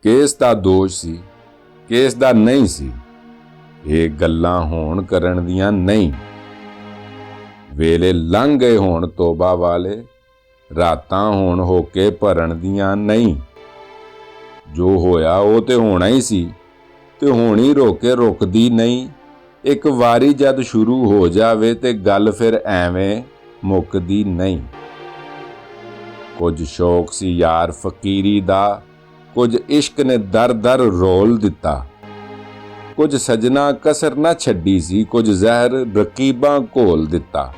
ਕਿਸ ਦਾ ਦੋਸ਼ ਸੀ, ਕਿਸ ਦਾ ਨਹੀਂ ਸੀ, ਇਹ ਗੱਲਾਂ ਹੋਣ ਕਰਨ ਦੀਆਂ ਨਹੀਂ। ਵੇਲੇ ਲੰਘ ਗਏ ਹੋਣ ਤੋਬਾ ਵਾਲੇ, ਰਾਤਾਂ ਹੋਣ ਹੋਕੇ ਭਰਨ ਦੀਆਂ ਨਹੀਂ। ਜੋ ਹੋਇਆ ਉਹ ਤੇ ਹੋਣਾ ਹੀ ਸੀ, ਤੇ ਹੋਣੀ ਰੋਕੇ ਰੁਕਦੀ ਨਹੀਂ। ਇੱਕ ਵਾਰੀ ਜਦ ਸ਼ੁਰੂ ਹੋ ਜਾਵੇ ਤੇ ਗੱਲ ਫਿਰ ਐਵੇਂ ਮੁੱਕਦੀ ਨਹੀਂ। ਕੁਝ ਸ਼ੌਕ ਸੀ ਯਾਰ ਫਕੀਰੀ ਦਾ, ਕੁਝ ਇਸ਼ਕ ਨੇ ਦਰ ਦਰ ਰੋਲ ਦਿੱਤਾ। ਕੁਝ ਸਜਣਾ ਕਸਰ ਨਾ ਛੱਡੀ ਸੀ, ਕੁਝ ਜ਼ਹਿਰ ਰਕੀਬਾਂ ਘੋਲ ਦਿੱਤਾ।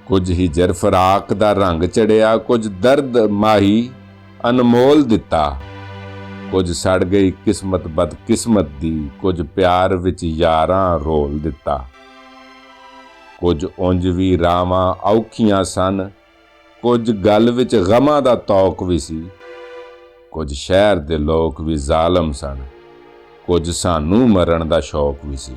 ਕੁਝ ਹਿਜਰ ਫਰਾਕ ਦਾ ਰੰਗ ਚੜਿਆ, ਕੁਝ ਦਰਦ ਮਾਹੀ ਅਨਮੋਲ ਦਿੱਤਾ। ਕੁਝ ਸੜ ਗਈ ਕਿਸਮਤ ਬਦਕਿਸਮਤ ਦੀ, ਕੁਝ ਪਿਆਰ ਵਿੱਚ ਯਾਰਾਂ ਰੋਲ ਦਿੱਤਾ। ਕੁਝ ਉਂਝ ਵੀ ਰਾਵਾਂ ਔਖੀਆਂ ਸਨ, ਕੁਝ ਗੱਲ ਵਿੱਚ ਗਮਾਂ ਦਾ ਤੌਕ ਵੀ ਸੀ। ਕੁਝ ਸ਼ਹਿਰ ਦੇ ਲੋਕ ਵੀ ਜ਼ਾਲਮ ਸਨ, ਕੁਝ ਸਾਨੂੰ ਮਰਨ ਦਾ ਸ਼ੌਕ ਵੀ ਸੀ।